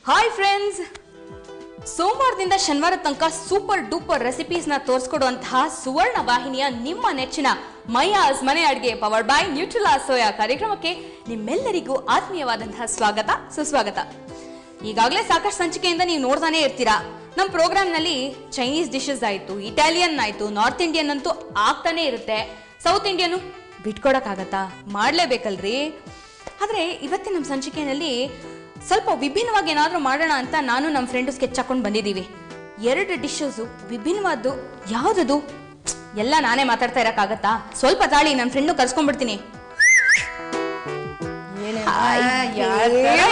Hi friends, ಸೋಮವಾರದಿಂದ ಶನಿವಾರ ತನಕ ಸೂಪರ್ ಡೂಪರ್ ರೆಸಿಪೀಸ್ನ ತೋರಿಸ್ಕೊಡುವಂತಹ ಸುವರ್ಣ ವಾಹಿನಿಯ ನಿಮ್ಮ ನೆಚ್ಚಿನ ಮೈಯಾಸ್ ಮನೆ ಅಡುಗೆ ಪವರ್ಡ್ ಬೈ ನ್ಯೂಟ್ರಿಲಾ ಸೋಯಾ ಕಾರ್ಯಕ್ರಮಕ್ಕೆ ನಿಮ್ಮೆಲ್ಲರಿಗೂ ಆತ್ಮೀಯವಾದಂತಹ ಸ್ವಾಗತ ಸುಸ್ವಾಗತ. ಈಗಾಗಲೇ ಸಾಕಷ್ಟು ಸಂಚಿಕೆಯಿಂದ ನೀವು ನೋಡ್ತಾನೆ ಇರ್ತೀರಾ. ನಮ್ಮ ಪ್ರೋಗ್ರಾಮ್ನಲ್ಲಿ ಚೈನೀಸ್ ಡಿಶಸ್ ಆಯಿತು, ಇಟಾಲಿಯನ್ ಆಯಿತು, ನಾರ್ತ್ ಇಂಡಿಯನ್ ಅಂತೂ ಆಗ್ತಾನೆ ಇರುತ್ತೆ. ಸೌತ್ ಇಂಡಿಯನ್ ಬಿಟ್ಕೊಡಕ್ಕಾಗತ್ತಾ? ಮಾಡಲೇಬೇಕಲ್ರಿ. ಆದರೆ ಇವತ್ತಿನ ನಮ್ಮ ಸಂಚಿಕೆಯಲ್ಲಿ ಸ್ವಲ್ಪ ವಿಭಿನ್ನವಾಗಿ ಏನಾದರೂ ಮಾಡೋಣ ಅಂತ ನಾನು ನಮ್ಮ ಫ್ರೆಂಡು ಸ್ಕೆಚ್ ಹಾಕೊಂಡು ಬಂದಿದ್ದೀವಿ. 2 ಡಿಶಸ್ಸು ವಿಭಿನ್ನವಾದ್ದು. ಯಾವುದದು? ಎಲ್ಲ ನಾನೇ ಮಾತಾಡ್ತಾ ಇರೋಕ್ಕಾಗತ್ತಾ? ಸ್ವಲ್ಪ ತಾಳಿ, ನನ್ನ ಫ್ರೆಂಡು ಕರ್ಸ್ಕೊಂಡ್ಬಿಡ್ತೀನಿ.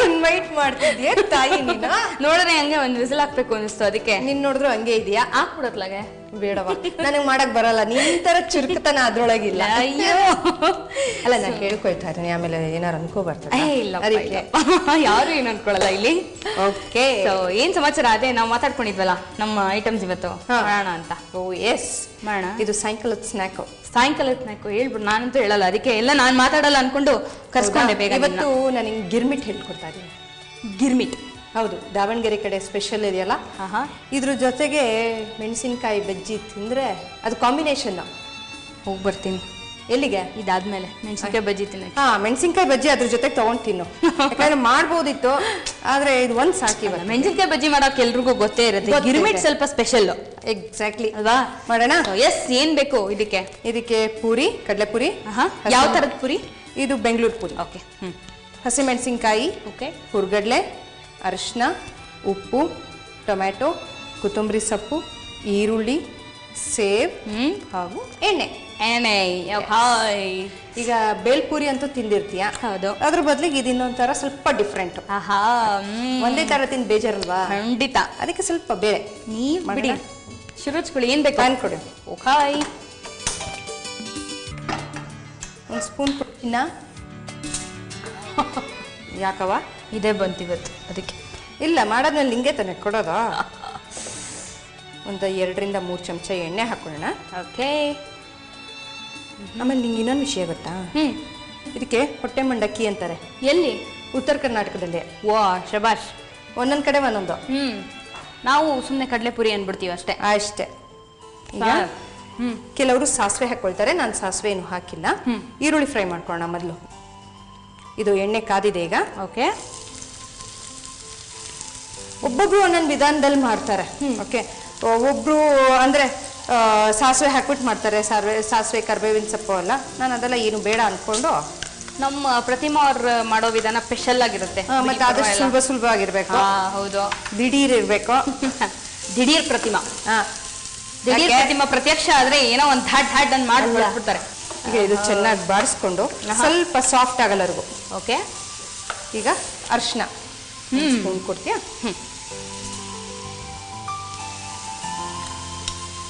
ಇನ್ವೈಟ್ ಮಾಡ್ತಿದ್ಯಾ ತಾಯಿ? ನೀನು ನೋಡಿದ್ರೆ ಹಂಗೆ ಒಂದು ವಿಸಿಲ್ ಹಾಕ್ಬೇಕು ಅನಿಸ್ತು, ಅದಕ್ಕೆ. ನೀನ್ ನೋಡಿದ್ರು ಹಂಗೆ ಇದೆಯಾ? ಹಾಕ್ಬಿಡತ್ಲಾಗೆ ಬೇಡವಾ? ನನಗ್ ಮಾಡಕ್ ಬರಲ್ಲ. ನಿನ್ ತರ ಚುರುಕುತನ ಅದ್ರೊಳಗಿಲ್ಲ. ಅಯ್ಯೋ, ಅಲ್ಲ, ನಾನು ಹೇಳ್ಕೊಳ್ತಾ ಇದ್ದೀನಿ, ಆಮೇಲೆ ಏನಾರು ಅನ್ಕೋ ಬರ್ತಾರೆ. ಇಲ್ಲ, ಯಾರು ಏನು ಅನ್ಕೊಳ್ಳಲ್ಲ ಇಲ್ಲಿ. ಓಕೆ, ಏನ್ ಸಮಾಚಾರ? ಅದೇ ನಾವು ಮಾತಾಡ್ಕೊಂಡಿದ್ವಲ್ಲ ನಮ್ಮ ಐಟಮ್ಸ್ ಇವತ್ತು ಮಾಡೋಣ ಅಂತ. ಓ ಎಸ್, ಮಾಡೋಣ. ಇದು ಸಾಯಂಕಾಲದ ಸ್ನ್ಯಾಕ್. ಸಾಯಂಕಾಲದ ಸ್ನ್ಯಾಕ್ ಹೇಳ್ಬಿಡು. ನಾನಂತೂ ಹೇಳಲ್ಲ, ಅದಕ್ಕೆ ಎಲ್ಲ ನಾನು ಮಾತಾಡಲ್ಲ ಅನ್ಕೊಂಡು ಕರ್ಸ್ಕೊಂಡೆ ಬೇಗ. ಇವತ್ತು ನಾನು ಗಿರ್ಮಿಟ್ ಹೇಳ್ಕೊಡ್ತಾ ಇದ್ದೀನಿ. ಗಿರ್ಮಿಟ್? ಹೌದು, ದಾವಣಗೆರೆ ಕಡೆ ಸ್ಪೆಷಲ್ ಇದೆಯಲ್ಲ. ಇದ್ರ ಜೊತೆಗೆ ಮೆಣಸಿನ್ಕಾಯಿ ಬಜ್ಜಿ ತಿಂದ್ರೆ ಅದು ಕಾಂಬಿನೇಷನ್. ಹೋಗಿ ಬರ್ತೀನಿ. ಎಲ್ಲಿಗೆ? ಇದಾದ್ಮೇಲೆ ಮೆಣಸಿನ್ಕಾಯಿ ಬಜ್ಜಿ ತಿನ್ನ. ಮೆಣಸಿನ್ಕಾಯಿ ಬಜ್ಜಿ ಅದ್ರ ಜೊತೆಗೆ ತಗೊಂಡ್ ತಿನ್ನು. ಯಾಕಂದ್ರೆ ಮಾಡ್ಬೋದಿತ್ತು, ಆದ್ರೆ ಇದು ಒಂದ್ ಸಾಕಿವಲ್ಲ. ಮೆಣಸಿನ್ಕಾಯಿ ಬಜ್ಜಿ ಮಾಡೋಕೆ ಎಲ್ರಿಗೂ ಗೊತ್ತೇ ಇರುತ್ತೆ. ಗಿರ್ಮಿಟ್ ಸ್ವಲ್ಪ ಸ್ಪೆಷಲ್. ಎಕ್ಸಾಕ್ಟ್ಲಿ ಅಲ್ವಾ? ಮಾಡೋಣ. ಎಸ್. ಏನ್ ಬೇಕು ಇದಕ್ಕೆ? ಇದಕ್ಕೆ ಪೂರಿ, ಕಡಲೆ ಪೂರಿ. ಯಾವ ತರದ ಪೂರಿ? ಇದು ಬೆಂಗಳೂರು ಪೂರಿ. ಓಕೆ. ಹಸಿ ಮೆಣಸಿನ್ಕಾಯಿ, ಓಕೆ, ಹುರ್ಗಡ್ಲೆ, ಅರಿಶಿನ, ಉಪ್ಪು, ಟೊಮ್ಯಾಟೊ, ಕೊತ್ತಂಬರಿ ಸೊಪ್ಪು, ಈರುಳ್ಳಿ, ಸೇವ್ ಹಾಗೂ ಎಣ್ಣೆ. ಈಗ ಬೇಲ್ಪುರಿ ಅಂತೂ ತಿಂದಿರ್ತೀಯ. ಹೌದು. ಅದ್ರ ಬದಲಿಗೆ ಇದು ಇನ್ನೊಂಥರ ಸ್ವಲ್ಪ ಡಿಫ್ರೆಂಟ್. ಒಂದೇ ತರ ತಿಂದು ಬೇಜಾರಲ್ವಾ? ಖಂಡಿತ. ಅದಕ್ಕೆ ಸ್ವಲ್ಪ ಬೇರೆ ನೀವ್ ಬಿಡಿ, ಶುರುಚ್ಕೊಳ್ಳಿ. ಏನ್ ಬೇಕು ಅನ್ಕೊಡಿ. ಓಕಾಯ್. ಒಂದು ಸ್ಪೂನ್ ಕೊಡ್ತೀನ. ಯಾಕವ? ಇದೇ ಬಂತಿವತ್ತು, ಅದಕ್ಕೆ. ಇಲ್ಲ, ಮಾಡೋದ್ಮೇಲೆ ನಿಂಗೆ ತಾನೆ ಕೊಡೋದ. ಒಂದು 2 ರಿಂದ 3 ಚಮಚ ಎಣ್ಣೆ ಹಾಕೊಳ್ಳೋಣ. ಓಕೆ. ಆಮೇಲೆ ನಿಂಗೆ ಇನ್ನೊಂದು ವಿಷಯ ಗೊತ್ತಾ? ಇದಕ್ಕೆ ಹೊಟ್ಟೆ ಮಂಡಕ್ಕಿ ಅಂತಾರೆ. ಎಲ್ಲಿ? ಉತ್ತರ ಕರ್ನಾಟಕದಲ್ಲಿ. ವಾ, ಶಬಾಷ್. ಒಂದೊಂದ್ ಕಡೆ ಒಂದೊಂದು. ನಾವು ಸುಮ್ಮನೆ ಕಡಲೆಪುರಿ ಅನ್ಬಿಡ್ತೀವಿ ಅಷ್ಟೇ. ಅಷ್ಟೇ. ಈಗ ಕೆಲವರು ಸಾಸಿವೆ ಹಾಕೊಳ್ತಾರೆ, ನಾನು ಸಾಸಿವೆ ಏನು ಹಾಕಿಲ್ಲ. ಈರುಳ್ಳಿ ಫ್ರೈ ಮಾಡ್ಕೊಳ್ಳೋಣ ಮೊದಲು. ಇದು ಎಣ್ಣೆ ಕಾದಿದೆ ಈಗ. ಓಕೆ. ಒಬ್ಬೊಬ್ರು ಒಂದೊಂದು ವಿಧಾನದಲ್ಲಿ ಮಾಡ್ತಾರೆ. ಓಕೆ. ಒಬ್ರು ಅಂದ್ರೆ ಸಾಸಿವೆ ಹಾಕ್ಬಿಟ್ಟು ಮಾಡ್ತಾರೆ. ಸಾಸಿವೆ ಕರ್ಬೇವಿನ ಸೊಪ್ಪು ಎಲ್ಲ. ನಾನು ಅದೆಲ್ಲ ಏನು ಬೇಡ ಅನ್ಕೊಂಡು, ನಮ್ಮ ಪ್ರತಿಮಾ ಅವ್ರು ಮಾಡೋ ವಿಧಾನ ಸ್ಪೆಷಲ್ ಆಗಿರುತ್ತೆ. ಮತ್ತೆ ಆದಷ್ಟು ಸುಲಭವಾಗಿರ್ಬೇಕು. ಹೌದು, ದಿಢೀರ್ ಇರ್ಬೇಕು. ದಿಢೀರ್ ಪ್ರತಿಮಾ. ದಿಢೀರ್ ಪ್ರತಿಮಾ ಪ್ರತ್ಯಕ್ಷ ಆದ್ರೆ ಏನೋ ಒಂದು ಧಾಡ್ ಧಾಡ್ ಅನ್ನು ಮಾಡ್ಬಿಡ್ತಾರೆ. ಈಗ ಇದು ಚೆನ್ನಾಗಿ ಬಾಡಿಸ್ಕೊಂಡು ಸ್ವಲ್ಪ ಸಾಫ್ಟ್ ಆಗಲ್ಲವರೆಗೂ. ಓಕೆ. ಈಗ ಅರಿಶಿನ ಸ್ಪೂನ್ ಕೊಡ್ತೀಯಾ?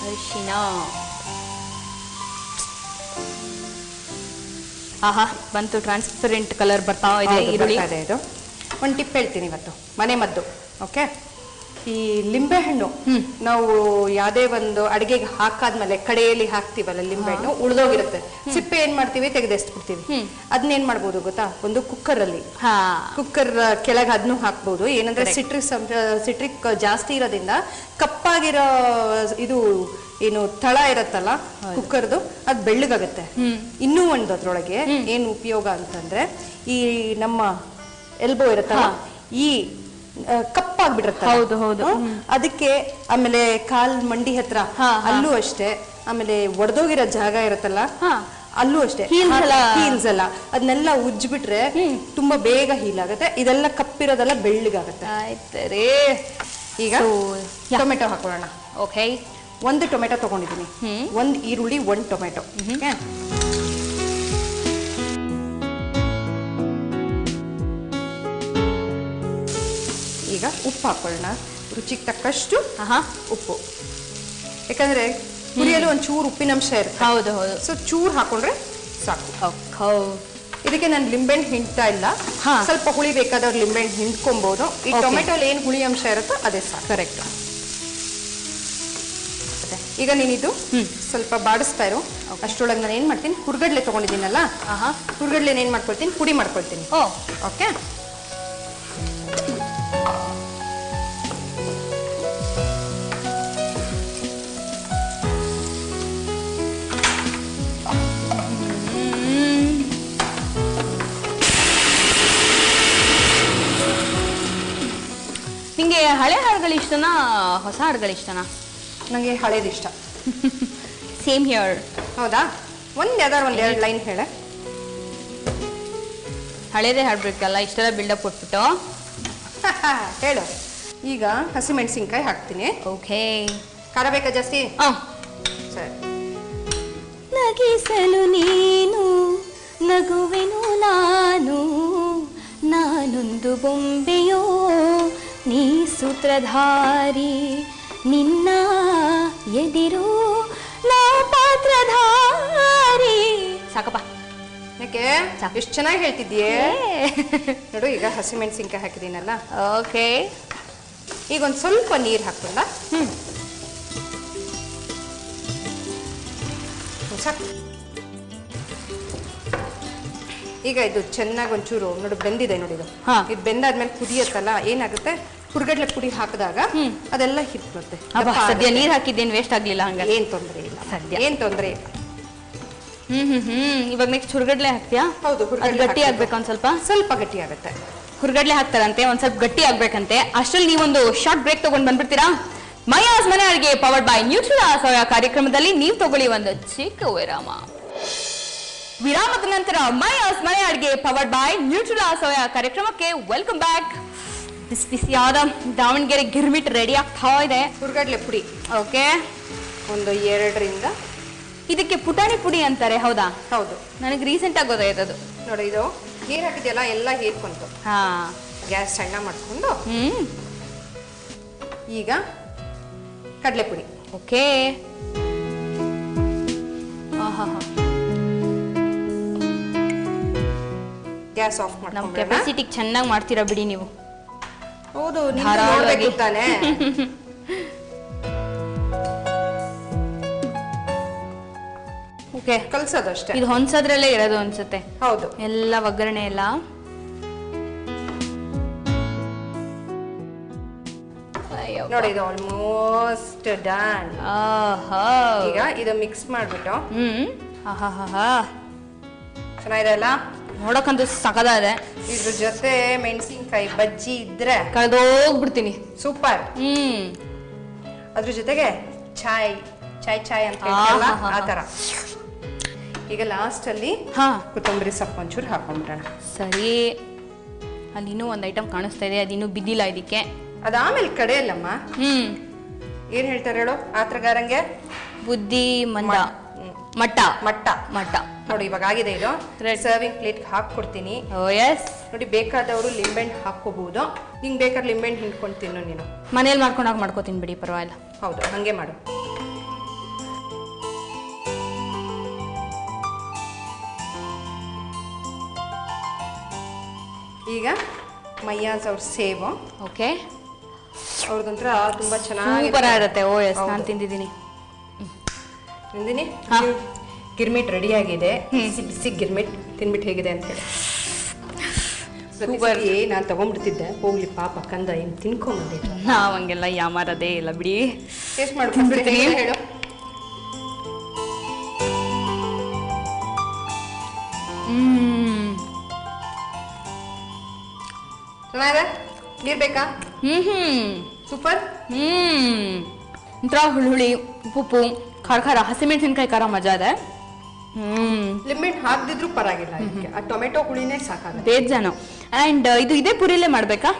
ಅರಿಶಿನ. ಆಹಾ, ಬಂತು. ಟ್ರಾನ್ಸ್ಪರೆಂಟ್ ಕಲರ್ ಬರ್ತಾ ಇದೆ. ಈರುಳ್ಳಿ ಇದು ಒಂದು ಟಿಪ್ ಹೇಳ್ತೀನಿ ಇವತ್ತು, ಮನೆ ಮದ್ದು. ಓಕೆ. ಈ ಲಿಂಬೆಹಣ್ಣು ನಾವು ಯಾವುದೇ ಒಂದು ಅಡಿಗೆಗೆ ಹಾಕಾದ್ಮೇಲೆ ಕಡೆಯಲ್ಲಿ ಹಾಕ್ತಿವಲ್ಲ, ಲಿಂಬೆಹಣ್ಣು ಉಳ್ದೋಗಿರುತ್ತೆ. ಸಿಪ್ಪೆ ಏನ್ ಮಾಡ್ತೀವಿ? ತೆಗೆದೆಸ್ಬಿಡ್ತೀವಿ. ಅದನ್ನೇನ್ ಮಾಡ್ಬೋದು ಗೊತ್ತಾ? ಒಂದು ಕುಕ್ಕರ್ ಅಲ್ಲಿ, ಕುಕ್ಕರ್ ಕೆಳಗೆ ಅದನ್ನು ಹಾಕ್ಬೋದು. ಏನಂದ್ರೆ ಸಿಟ್ರಿಕ್ ಜಾಸ್ತಿ ಇರೋದ್ರಿಂದ ಕಪ್ಪಾಗಿರೋ ಇದು ಏನು ತಳ ಇರತ್ತಲ್ಲ ಕುಕ್ಕರ್ದು, ಅದು ಬೆಳ್ಳಗಾಗುತ್ತೆ. ಇನ್ನೂ ಒಂದು ಅದ್ರೊಳಗೆ ಏನು ಉಪಯೋಗ ಅಂತಂದ್ರೆ, ಈ ನಮ್ಮ ಎಲ್ಬೋ ಇರತ್ತಲ್ಲ, ಈ ಕಪ್ಪಾಗ್ಬಿಡುತ್ತೆ. ಹೌದು ಹೌದು. ಅದಕ್ಕೆ ಆಮೇಲೆ ಕಾಲ್ ಮಂಡಿ ಹತ್ರ ಅಲ್ಲೂ ಅಷ್ಟೇ. ಆಮೇಲೆ ಒಡೆದೋಗಿರೋ ಜಾಗ ಇರತ್ತಲ್ಲ, ಅಲ್ಲೂ ಅಷ್ಟೇ. ಹೀಲ್ಸ್ ಎಲ್ಲ ಅದನ್ನೆಲ್ಲ ಉಜ್ಬಿಟ್ರೆ ತುಂಬಾ ಬೇಗ ಹೀಲ್ ಆಗುತ್ತೆ. ಇದೆಲ್ಲ ಕಪ್ಪಿರೋದೆಲ್ಲ ಬೆಳ್ಳಗಾಗುತ್ತೆ. ಆಯ್ತರೇ. ಈಗ ಟೊಮೆಟೊ ಹಾಕೊಳ್ಳೋಣ. ಓಕೆ. 1 ಟೊಮೆಟೊ ತಗೊಂಡಿದ್ದೀನಿ. 1 ಈರುಳ್ಳಿ, 1 ಟೊಮೆಟೊ. ಈಗ ಉಪ್ಪು ಹಾಕೊಳ್ಳೋಣ, ರುಚಿಗೆ ತಕ್ಕಷ್ಟು ಉಪ್ಪು. ಯಾಕಂದ್ರೆ ಪುರಿಯಲ್ಲಿ ಒಂಚೂರು ಉಪ್ಪಿನಂಶ ಇರುತ್ತೆ. ಹೌದು ಹೌದು. ಸೊ ಚೂರು ಹಾಕೊಂಡ್ರೆ ಸಾಕು. ಇದಕ್ಕೆ ನಾನು ಲಿಂಬೆಹಣ್ಣು ಹಿಂಡ್ತಾ ಇಲ್ಲ. ಸ್ವಲ್ಪ ಹುಳಿ ಬೇಕಾದವ್ರು ಲಿಂಬೆಹಣ್ಣು ಹಿಂಡ್ಕೊಬಹುದು. ಈ ಟೊಮೆಟೊಲಿ ಏನು ಹುಳಿ ಅಂಶ ಇರುತ್ತೋ ಅದೇ ಸಾಕು. ಕರೆಕ್ಟ್. ಈಗ ನೀನಿದು ಸ್ವಲ್ಪ ಬಾಡಿಸ್ತಾ ಇರೋ ಅಷ್ಟರೊಳಗೆ ನಾನು ಏನು ಮಾಡ್ತೀನಿ, ಹುರ್ಗಡ್ಲೆ ತೊಗೊಂಡಿದ್ದೀನಲ್ಲ, ಹುರ್ಗಡ್ಲೆನ ಏನು ಮಾಡ್ಕೊಳ್ತೀನಿ, ಪುಡಿ ಮಾಡ್ಕೊಳ್ತೀನಿ. ಓಕೆ. ಹಳೆ ಹಾಡುಗಳು ಇಷ್ಟನಾ ಹೊಸ ಹಾಡುಗಳು ಇಷ್ಟನಾ? ನನಗೆ ಹಳೇದು ಇಷ್ಟ. Same here. ಹೌದಾ? ಯಾವ್ದಾರು ಎರಡು ಲೈನ್ ಹೇಳ. ಹಳೇದೇ ಹಾಡ್ಬೇಕಲ್ಲ, ಇಷ್ಟೆಲ್ಲ ಬಿಲ್ಡಪ್ ಕೊಟ್ಬಿಟ್ಟು. ಹೇಳು. ಈಗ ಹಸಿಮೆಣಸಿನ್ಕಾಯಿ ಹಾಕ್ತೀನಿ. ಓಕೆ. ಖಾರ ಬೇಕಾ ಜಾಸ್ತಿ? ಸರಿ. ನಗಿಸಲು ನೀನು ನಗುವೆನು ನಾನು, ನಾನೊಂದು ಬೊಂಬೆಯೋ ನೀ ಸೂತ್ರಧಾರಿ, ನಿನ್ನ ಎದಿರು ನಾ ಪಾತ್ರಧಾರಿ. ಸಾಕಪ್ಪ. ಯಾಕೆ ಎಷ್ಟು ಚೆನ್ನಾಗಿ ಹೇಳ್ತಿದ್ದೀಯೇ ನೋಡು. ಈಗ ಹಸಿಮೆಣಸಿನ್ಕಾಯಿ ಹಾಕಿದೀನಲ್ಲ. ಓಕೆ. ಈಗ ಒಂದು ಸ್ವಲ್ಪ ನೀರು ಹಾಕ್ಕೊಂಡ. ಸಾಕು. ಈಗ ಇದು ಚೆನ್ನಾಗಿ ಒಂಚೂರು ನೋಡು ಬೆಂದಿದೆ ನೋಡಿ. ಇದು ಬೆಂದಾದ್ಮೇಲೆ ಕುದಿಯತ್ತಲ್ಲ, ಏನಾಗುತ್ತೆ ಹುರ್ಗಡ್ಲೆ ಪುಡಿ ಹಾಕಿದಾಗ ಅದೆಲ್ಲ ಹಿಟ್ಬಿಡುತ್ತೆ. ಸದ್ಯ ನೀರ್ ಹಾಕಿದ್ದೇನು ವೇಸ್ಟ್ ಆಗ್ಲಿಲ್ಲ. ಹಂಗ ಏನ್ ತೊಂದರೆ ಇಲ್ಲ, ಸದ್ಯ ಏನ್ ತೊಂದರೆ ಇಲ್ಲ. ಇವಾಗ ನೆಕ್ಸ್ಟ್ ಹುರ್ಗಡ್ಲೆ ಹಾಕ್ತೀಯಾ? ಹೌದು, ಗಟ್ಟಿ ಆಗ್ಬೇಕು. ಒಂದ್ ಸ್ವಲ್ಪ ಗಟ್ಟಿ ಆಗುತ್ತೆ. ಹುರ್ಗಡ್ಲೆ ಹಾಕ್ತಾರಂತೆ, ಒಂದ್ ಸ್ವಲ್ಪ ಗಟ್ಟಿ ಆಗ್ಬೇಕಂತೆ. ಅಷ್ಟ್ರಲ್ಲಿ ನೀವೊಂದು ಶಾರ್ಟ್ ಬ್ರೇಕ್ ತಗೊಂಡ್ ಬಂದ್ಬಿಡ್ತೀರಾ? ಮಯಾಸ್ ಮನೆ ಅಡುಗೆ ಪವರ್ಡ್ ಬೈ ನ್ಯೂಟ್ರಿಲಾ ಸೋಯಾ ಕಾರ್ಯಕ್ರಮದಲ್ಲಿ ನೀವು ತಗೊಳ್ಳಿ ಒಂದು ಚಿಕ್ಕ ವಿರಾಮ. ವಿರಾಮದ ನಂತರ ಮಯಾಸ್ ಮನೆ ಅಡುಗೆ ಪವರ್ಡ್ ಬೈ ನ್ಯೂಟ್ರಿಲಾ ಸೋಯಾ ಕಾರ್ಯಕ್ರಮಕ್ಕೆ ವೆಲ್ಕಮ್ ಬ್ಯಾಕ್. ಬಿಸಿ ಬಿಸಿಯಾದ ದಾವಣಗೆರೆ ಗಿರ್ಮಿಟ್ ರೆಡಿ ಆಗ್ತಾ ಇದೆ. ಹುರ್ಗಡ್ಲೆ ಪುಡಿ ಓಕೆ, ಒಂದು 2ರಿಂದ. ಇದಕ್ಕೆ ಪುಟಾಣಿ ಪುಡಿ ಅಂತಾರೆ, ಹೌದಾ? ಹೌದು, ನನಗೆ ರೀಸೆಂಟ್ ಆಗಿ ಗೊತ್ತಾಯ್ತದು. ನೋಡಿ, ಇದು ನೀರು ಹಾಕಿದೆಯಲ್ಲ, ಎಲ್ಲ ಹೇರ್ಕೊಂತು. ಗ್ಯಾಸ್ ಸಣ್ಣ ಮಾಡ್ಕೊಂಡು ಈಗ ಕಡಲೆ ಪುಡಿ. ಓಕೆ. ಗ್ಯಾಸ್ ಆಫ್ ನಮ್ಮ ಮಾಡ್ಕೊಂಡು. ಕೆಪಾಸಿಟಿಗೆ ಚೆನ್ನಾಗಿ ಮಾಡ್ತೀರಾ ಬಿಡಿ ನೀವು. ಹೌದು, ನೋಡ್ಬೇಕು ತಾನೆ. ಓಕೆ, ಕಲ್ಸೋದು ಅಷ್ಟೇ. ಇದು ಹೊಂದ್ಸೋದ್ರಲ್ಲೇ ಇರೋದು ಅನ್ಸುತ್ತೆ. ಹೌದು, ಎಲ್ಲ ಒಗ್ಗರಣೆ ಎಲ್ಲ. ನೋಡಿ, ಇದು ಆಲ್ಮೋಸ್ಟ್ ಡನ್. ಈಗ ಇದು ಮಿಕ್ಸ್ ಮಾಡ್ಬಿಟ್ಟು ಚೆನ್ನಾಗಿದೆ ಅಲ್ಲ, ನೋಡಕ್ಕಂತೂ ಸಕದಾಗಿದೆ. ಇದ್ರ ಜೊತೆ ಮೆಣಸಿನ್ಕಾಯಿ ಬಜ್ಜಿ ಇದ್ರೆ ಕಳೆದೋಗ್ಬಿಡ್ತೀನಿ. ಸೂಪರ್. ಅದ್ರ ಜೊತೆಗೆ ಚಾಯ್ ಅಂತ ಹೇಳ್ತಾರಲ್ಲ, ಆ ತರ. ಈಗ ಲಾಸ್ಟ್ ಅಲ್ಲಿ ಕೊತ್ತಂಬರಿ ಸೊಪ್ಪು ಒಂಚೂರು ಹಾಕೊಂಡ್ಬಿಡೋಣ. ಸರಿ. ಅಲ್ಲಿ ಇನ್ನೂ ಒಂದು ಐಟಮ್ ಕಾಣಿಸ್ತಾ ಇದೆ, ಅದಿನ್ನೂ ಬಿದ್ದಿಲ್ಲ ಇದಕ್ಕೆ. ಅದಾಮೇಲೆ ಕಡೆ ಅಲ್ಲಮ್ಮ. ಏನ್ ಹೇಳ್ತಾರೆ ಹೇಳು ಆತ್ರಗಾರಂಗೆ? ಬುದ್ಧಿ ಮಂದ ಮಟ್ಟ ಮಟ್ಟ ಮಟ್ಟ. ನೋಡಿ, ಇವಾಗ ಆಗಿದೆ. ಇದು ಸರ್ವಿಂಗ್ ಪ್ಲೇಟ್ ಹಾಕೊಡ್ತೀನಿ. ನೋಡಿ, ಬೇಕಾದವರು ಲಿಂಬೆಹಣ್ಣು ಹಾಕೋಬಹುದು. ನಿಂಗೆ ಬೇಕಾದ್ರೆ ಲಿಂಬೆಹಣ್ಣು ಹಿಂಡ್ಕೊಂಡು ತಿನ್ನು ನೀನು. ಮನೇಲಿ ಮಾಡ್ಕೊಂಡಾಗ ಮಾಡ್ಕೋತೀನಿ ಬಿಡಿ, ಪರವಾಗಿಲ್ಲ. ಹೌದು, ಹಂಗೆ ಮಾಡು. ಈಗ ಮಯ್ಯಾಸ್ ಅವ್ರ ಸೇವು. ಓಕೆ, ಅವ್ರದಂತ್ರ ತುಂಬಾ ಚೆನ್ನಾಗಿ ಇರುತ್ತೆ. ನಾನು ತಿಂದಿದ್ದೀನಿ. ತಿಂದಿನಿ. ಗಿರ್ಮಿಟ್ ರೆಡಿ ಆಗಿದೆ. ಬಿಸಿ ಬಿಸಿ ಗಿರ್ಮಿಟ್ ತಿನ್ಬಿಟ್ಟು ಹೇಗಿದೆ ಅಂತ ಹೇಳಿ. ನಾನು ತಗೊಂಡ್ಬಿಡ್ತಿದ್ದೆ, ಹೋಗ್ಲಿ ಪಾಪ ಕಂದ ಏನು ತಿನ್ಕೊಂಡ್ಬಂದಿಲ್ಲ. ನಾವು ಹಂಗೆಲ್ಲ ಯಾಮಾರದೇ ಇಲ್ಲ ಬಿಡಿ. ಟೇಸ್ಟ್ ಮಾಡ್ಬಿಡ್ತೀನಿ ಹೇಳು. ಚೆನ್ನಾಗಿದೆ. ನೀರ್ ಬೇಕಾ? ಸೂಪರ್. ಒಂಥರ ಹುಳಿ ಉಪ್ಪು ಖಾರ ಹಸಿಮೆಣಸಿನ್ಕಾಯಿ ಖಾರ ಮಜಾ ಇದೆ. ಲಿಂಬೆಹಣ್ಣು ಹಾಕ್ದಿದ್ರು ಪರವಾಗಿಲ್ಲ. ಆ ಟೊಮೆಟೊ ಹುಳಿನೇ ಸಾಕಾಗುತ್ತೆ. ಬೇಜಾನು. ಅಂಡ್ ಇದು ಇದೇ ಪುರಿಲೇ ಮಾಡ್ಬೇಕಾ?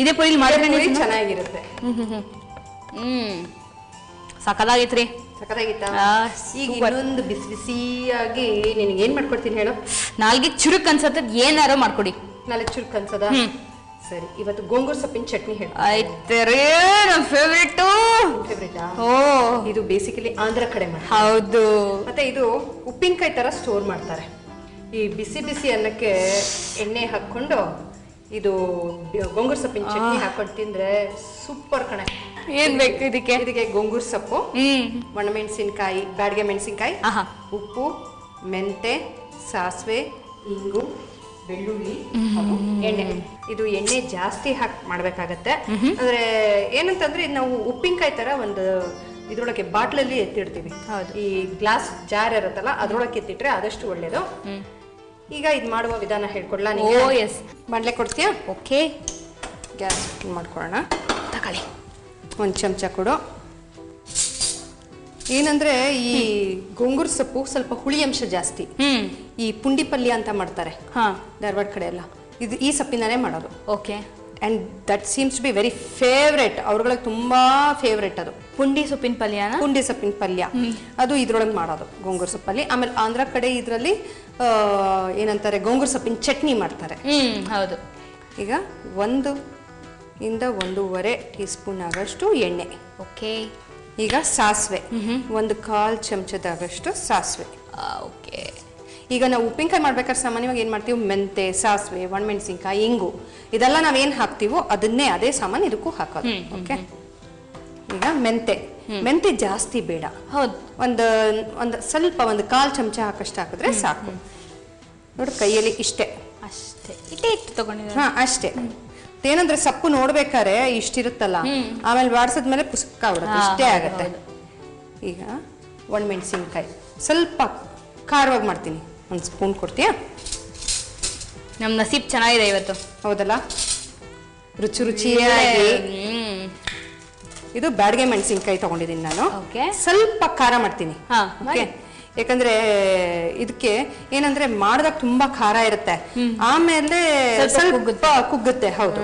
ಇದೇ ಪುರಿಲಿ ಮಾಡಿದ್ರೆ ಚೆನ್ನಾಗಿರುತ್ತೆ. ಸಕಲಾಗೈತ್ರಿ. ಸಕಲಾಗಿತ್ತ? ಈಗ ಇನ್ನೊಂದು ಬಿಸಿ ಬಿಸಿಯಾಗಿ ನಿನಗೆ ಏನ್ ಮಾಡ್ಕೊಡ್ತೀನಿ ಹೇಳು? ನಾಲ್ಗೆ ಚುರುಕ್ ಅನ್ಸತ್ತೆ, ಏನಾರೋ ಮಾಡ್ಕೊಡಿ. ನಾಲ್ಗೆ ಚುರುಕ್ ಅನ್ಸದ? ಸರಿ, ಇವತ್ತು ಗೋಂಗೂರ ಸೊಪ್ಪಿನ ಚಟ್ನಿ ಹೇಳಿ. ಫೇವ್ರೇಟಾ? ಇದು ಬೇಸಿಕಲಿ ಆಂಧ್ರ ಕಡೆ ಮಾಡಿ. ಹೌದು. ಮತ್ತೆ ಇದು ಉಪ್ಪಿನಕಾಯಿ ತರ ಸ್ಟೋರ್ ಮಾಡ್ತಾರೆ. ಈ ಬಿಸಿ ಬಿಸಿ ಅನ್ನಕ್ಕೆ ಎಣ್ಣೆ ಹಾಕೊಂಡು ಇದು ಗೋಂಗೂರ ಸೊಪ್ಪಿನ ಚಟ್ನಿ ಹಾಕೊಂಡು ತಿಂದ್ರೆ ಸೂಪರ್ ಕಣೆ. ಏನ್ ಬೇಕು ಇದಕ್ಕೆ? ಇದಕ್ಕೆ ಗೋಂಗೂರ ಸೊಪ್ಪು, ಒಣಮೆಣಸಿನ್ಕಾಯಿ, ಬ್ಯಾಡಗೆ ಮೆಣಸಿನ್ಕಾಯಿ, ಉಪ್ಪು, ಮೆಂತೆ, ಸಾಸಿವೆ, ಇಂಗು, ಬೆಳ್ಳುಳ್ಳಿ, ಎಣ್ಣೆ. ಇದು ಎಣ್ಣೆ ಜಾಸ್ತಿ ಹಾಕಿ ಮಾಡ್ಬೇಕಾಗತ್ತೆ. ಅಂದ್ರೆ ಏನಂತಂದ್ರೆ ನಾವು ಉಪ್ಪಿನಕಾಯಿ ತರ ಒಂದು ಇದ್ರೊಳಗೆ ಬಾಟ್ಲಲ್ಲಿ ಎತ್ತಿಡ್ತೀವಿ. ಈ ಗ್ಲಾಸ್ ಜಾರ್ ಇರುತ್ತಲ್ಲ, ಅದ್ರೊಳಗೆ ಎತ್ತಿಟ್ರೆ ಆದಷ್ಟು ಒಳ್ಳೇದು. ಈಗ ಇದು ಮಾಡುವ ವಿಧಾನ ಹೇಳ್ಕೊಡ್ಲಾ? ಬಾಣ್ಲೆ ಕೊಡ್ತೀಯಾ? ಓಕೆ, ಗ್ಯಾಸ್ ಮಾಡ್ಕೊಳ್ಳೋಣ. ತಗೊಳ್ಳಿ. 1 ಚಮಚ ಕೊಡು. ಏನಂದ್ರೆ ಈ ಗೋಂಗೂರ ಸೊಪ್ಪು ಸ್ವಲ್ಪ ಹುಳಿ ಅಂಶ ಜಾಸ್ತಿ. ಈ ಪುಂಡಿ ಪಲ್ಯ ಅಂತ ಮಾಡ್ತಾರೆ ಧಾರವಾಡ ಕಡೆ ಎಲ್ಲ, ಇದು ಈ ಸೊಪ್ಪಿಂದಾನೇ ಮಾಡೋದು. Okay. And that seems to be very favourite, ಅವ್ರಗಳಿಗೆ ತುಂಬಾ ಫೇವ್ರೇಟ್ ಅದು. ಪುಂಡಿ ಸೊಪ್ಪಿನ ಪಲ್ಯನ? ಪುಂಡಿ ಸೊಪ್ಪಿನ ಪಲ್ಯ ಅದು ಇದ್ರೊಳಗೆ ಮಾಡೋದು ಗೋಂಗೂರ ಸೊಪ್ಪಲ್ಲಿ. ಆಮೇಲೆ ಆಂಧ್ರ ಕಡೆ ಇದರಲ್ಲಿ ಏನಂತಾರೆ ಗೋಂಗೂರ ಸೊಪ್ಪಿನ ಚಟ್ನಿ ಮಾಡ್ತಾರೆ. ಹೌದು. ಈಗ 1 ಇಂದ 1.5 ಟೀ ಸ್ಪೂನ್ ಆಗಷ್ಟು ಎಣ್ಣೆ. ಓಕೆ. ಈಗ ಸಾಸಿವೆ 1/4 ಚಮಚದಾಗಷ್ಟು ಸಾಸಿವೆ. ಓಕೆ. ಈಗ ನಾವು ಉಪ್ಪಿನಕಾಯಿ ಮಾಡ್ಬೇಕಾದ್ರೆ ಸಾಮಾನ್ಯವಾಗಿ ಏನು ಮಾಡ್ತೀವಿ, ಮೆಂತೆ, ಸಾಸಿವೆ, ಒಣಮೆಣಸಿನ್ಕಾಯಿ, ಇಂಗು ಇದೆಲ್ಲ ನಾವೇನು ಹಾಕ್ತೀವೋ ಅದನ್ನೇ ಅದೇ ಸಾಮಾನು ಇದಕ್ಕೂ ಹಾಕೋದು. ಓಕೆ. ಈಗ ಮೆಂತೆ ಜಾಸ್ತಿ ಬೇಡ. ಹೌದು. ಒಂದು ಸ್ವಲ್ಪ 1/4 ಚಮಚ ಹಾಕಷ್ಟು ಹಾಕಿದ್ರೆ ಸಾಕು. ನೋಡಿ ಕೈಯಲ್ಲಿ ಇಷ್ಟೇ ಅಷ್ಟೇ ಇಟ್ಟು ತಗೊಂಡಿದ್ದಾರೆ. ಅಷ್ಟೇ. ಏನಂದ್ರೆ ಸೊಪ್ಪು ನೋಡ್ಬೇಕಾರೆ ಇಷ್ಟಿರುತ್ತಲ್ಲ, ಆಮೇಲೆ ಬಾಡಿಸಿದ್ಮೇಲೆ ಪುಸ್ತಕ ಆಗ್ಬಿಡುತ್ತೆ, ಇಷ್ಟೇ ಆಗತ್ತೆ. ಈಗ ಒಣಮೆಣಸಿನ್ಕಾಯಿ ಸ್ವಲ್ಪ ಖಾರವಾಗಿ ಮಾಡ್ತೀನಿ, 1 ಸ್ಪೂನ್ ಕೊಡ್ತೀಯಾ? ನಮ್ಮ ನಸೀಬ್ ಚೆನ್ನಾಗಿದೆ ಇವತ್ತು. ಹೌದಲ್ಲ, ರುಚಿಯಾಗಿ. ಇದು ಬ್ಯಾಡಗೆ ಮೆಣಸಿನ್ಕಾಯಿ ತಗೊಂಡಿದ್ದೀನಿ ನಾನು. ಸ್ವಲ್ಪ ಖಾರ ಮಾಡ್ತೀನಿ. ಯಾಕಂದ್ರೆ ಇದಕ್ಕೆ ಏನಂದ್ರೆ ಮಾಡಿದಾಗ ತುಂಬಾ ಖಾರ ಇರುತ್ತೆ, ಆಮೇಲೆ ಸ್ವಲ್ಪ ಕುಗ್ಗುತ್ತೆ. ಹೌದು.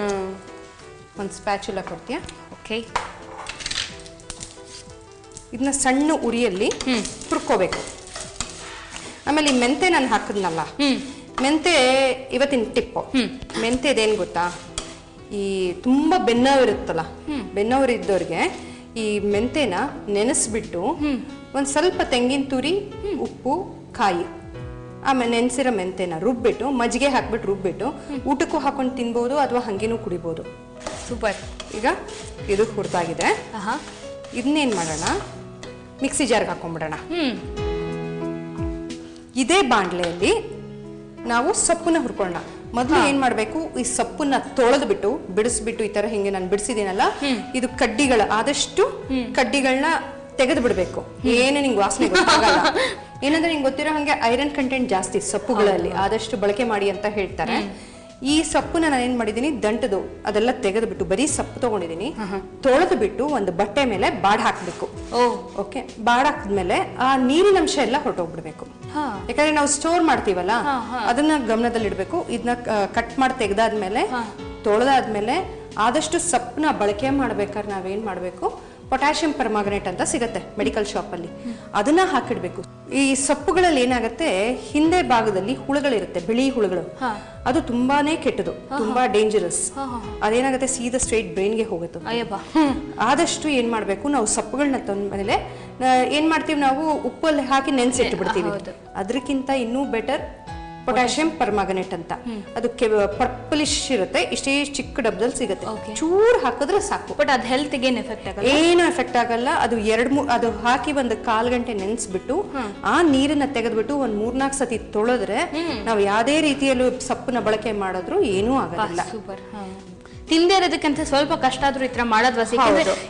1 ಸ್ಪ್ಯಾಚುಲಾ ಕೊಡ್ತೀಯಾ? ಓಕೆ. ಇದನ್ನ ಸಣ್ಣ ಉರಿಯಲ್ಲಿ ಹುರ್ಕೋಬೇಕು. ಆಮೇಲೆ ಈ ಮೆಂತೆ ನಾನು ಹಾಕಿದ್ನಲ್ಲ, ಮೆಂತೆ ಇವತ್ತಿನ ಟಿಪ್ಪು. ಮೆಂತೆದೇನು ಗೊತ್ತಾ, ಈ ತುಂಬಾ ಬೆನ್ನೋವಿರುತ್ತಲ್ಲ, ಬೆನ್ನೋರು ಇದ್ದವ್ರಿಗೆ ಈ ಮೆಂತೆನ ನೆನೆಸ್ಬಿಟ್ಟು ಒಂದು ಸ್ವಲ್ಪ ತೆಂಗಿನ ತುರಿ, ಉಪ್ಪು, ಕಾಯಿ, ಆಮೇಲೆ ನೆನೆಸಿರೋ ಮೆಂತೆನ ರುಬ್ಬಿಟ್ಟು ಮಜ್ಜಿಗೆ ಹಾಕ್ಬಿಟ್ಟು ರುಬ್ಬಿಟ್ಟು ಊಟಕ್ಕೂ ಹಾಕೊಂಡು ತಿನ್ಬೋದು ಅಥವಾ ಹಂಗೇನೂ ಕುಡಿಬೋದು. ಸೂಪರ್. ಈಗ ಇದು ಹುರಿದಾಗಿದೆ. ಇದನ್ನೇನು ಮಾಡೋಣ, ಮಿಕ್ಸಿ ಜಾರ್ಗೆ ಹಾಕೊಂಡ್ಬಿಡೋಣ. ಇದೇ ಬಾಣಲೆಯಲ್ಲಿ ನಾವು ಸೊಪ್ಪನ್ನ ಹುರ್ಕೊಳ್ಳೋಣ. ಮೊದಲು ಏನ್ ಮಾಡ್ಬೇಕು, ಈ ಸೊಪ್ಪನ್ನ ತೊಳೆದ್ಬಿಟ್ಟು ಬಿಡಿಸ್ಬಿಟ್ಟು ಈ ತರ ಹಿಂಗೆ ನಾನು ಬಿಡಿಸಿದೀನಲ್ಲ, ಇದು ಕಡ್ಡಿಗಳ ಆದಷ್ಟು ಕಡ್ಡಿಗಳನ್ನ ತೆಗೆದು ಬಿಡ್ಬೇಕು. ಏನೇ ನಿಂಗೆ ವಾಸನೆ ಗೊತ್ತಾಗಲ್ಲ. ಏನಂದ್ರೆ ನಿಂಗೆ ಗೊತ್ತಿರೋ ಹಂಗೆ ಐರನ್ ಕಂಟೆಂಟ್ ಜಾಸ್ತಿ ಸೊಪ್ಪುಗಳಲ್ಲಿ, ಆದಷ್ಟು ಬಳಕೆ ಮಾಡಿ ಅಂತ ಹೇಳ್ತಾರೆ. ಈ ಸೊಪ್ಪನ್ನ ನಾನು ಏನ್ ಮಾಡಿದೀನಿ, ದಂಟದು ಅದೆಲ್ಲ ತೆಗೆದ್ಬಿಟ್ಟು ಬರೀ ಸೊಪ್ಪು ತಗೊಂಡಿದೀನಿ, ತೊಳೆದು ಬಿಟ್ಟು ಒಂದು ಬಟ್ಟೆ ಮೇಲೆ ಬಾಡ್ ಹಾಕ್ಬೇಕು. ಓಕೆ. ಬಾಡ್ ಹಾಕಿದ್ಮೇಲೆ ಆ ನೀರಿನ ಅಂಶ ಎಲ್ಲ ಹೊರಟೋಗ್ಬಿಡ್ಬೇಕು. ಯಾಕಂದ್ರೆ ನಾವು ಸ್ಟೋರ್ ಮಾಡ್ತೀವಲ್ಲ, ಅದನ್ನ ಗಮನದಲ್ಲಿಡ್ಬೇಕು. ಇದನ್ನ ಕಟ್ ಮಾಡಿ ತೆಗ್ದಾದ್ಮೇಲೆ ತೊಳೆದಾದ್ಮೇಲೆ ಆದಷ್ಟು ಸೊಪ್ಪನ್ನ ಬಳಕೆ ಮಾಡ್ಬೇಕಾದ್ರೆ ನಾವೇನ್ ಮಾಡ್ಬೇಕು, ಪೊಟ್ಯಾಷಿಯಂ ಪರ್ಮಾಂಗನೇಟ್ ಅಂತ ಸಿಗತ್ತೆ ಮೆಡಿಕಲ್ ಶಾಪ್ ಅಲ್ಲಿ, ಅದನ್ನ ಹಾಕಿಡ್ಬೇಕು. ಈ ಸೊಪ್ಪುಗಳಲ್ಲಿ ಏನಾಗತ್ತೆ, ಹಿಂದೆ ಭಾಗದಲ್ಲಿ ಹುಳುಗಳಿರುತ್ತೆ, ಬಿಳಿ ಹುಳುಗಳು, ಅದು ತುಂಬಾನೇ ಕೆಟ್ಟದು, ತುಂಬಾ ಡೇಂಜರಸ್. ಅದೇನಾಗುತ್ತೆ, ಸೀದಾ ಸ್ಟ್ರೈಟ್ ಬ್ರೈನ್ಗೆ ಹೋಗುತ್ತೆ. ಆದಷ್ಟು ಏನ್ ಮಾಡ್ಬೇಕು, ನಾವು ಸೊಪ್ಪುಗಳನ್ನ ತಂದ್ಮೇಲೆ ಏನ್ ಮಾಡ್ತೀವಿ, ನಾವು ಉಪ್ಪಲ್ಲಿ ಹಾಕಿ ನೆನ್ಸಿಟ್ಬಿಡ್ತೀವಿ. ಅದಕ್ಕಿಂತ ಇನ್ನೂ ಬೆಟರ್ ಪೊಟ್ಯಾಷಿಯಂ ಪರ್ಮಾಂಗನೇಟ್ ಅಂತ, ಅದು ಪರ್ಪಲಿಶ್ ಇರುತ್ತೆ, ಇಷ್ಟೇ ಚಿಕ್ಕ ಡಬ್ಬದಲ್ಲಿ ಸಿಗುತ್ತೆ. ಚೂರ್ ಹಾಕಿದ್ರೆ ಸಾಕು. ಬಟ್ ಅದು ಹೆಲ್ತ್ಗೆ ಏನು ಎಫೆಕ್ಟ್ ಆಗಲ್ಲ? ಏನು ಎಫೆಕ್ಟ್ ಆಗಲ್ಲ. ಅದು ಅದು ಹಾಕಿ 1/4 ಗಂಟೆ ನೆನೆಸ್ಬಿಟ್ಟು ಆ ನೀರನ್ನ ತೆಗೆದ್ಬಿಟ್ಟು 1-3-4 ಸತಿ ತೊಳೆದ್ರೆ ನಾವು ಯಾವ್ದೇ ರೀತಿಯಲ್ಲೂ ಸೊಪ್ಪನ್ನ ಬಳಕೆ ಮಾಡಿದ್ರು ಏನೂ ಆಗಲ್ಲ. ಸೂಪರ್. ತಿಂದೇ ಇರೋದಕ್ಕಂತ ಸ್ವಲ್ಪ ಕಷ್ಟ ಆದ್ರೂ ಈ ತರ ಮಾಡೋದ್ವಾ?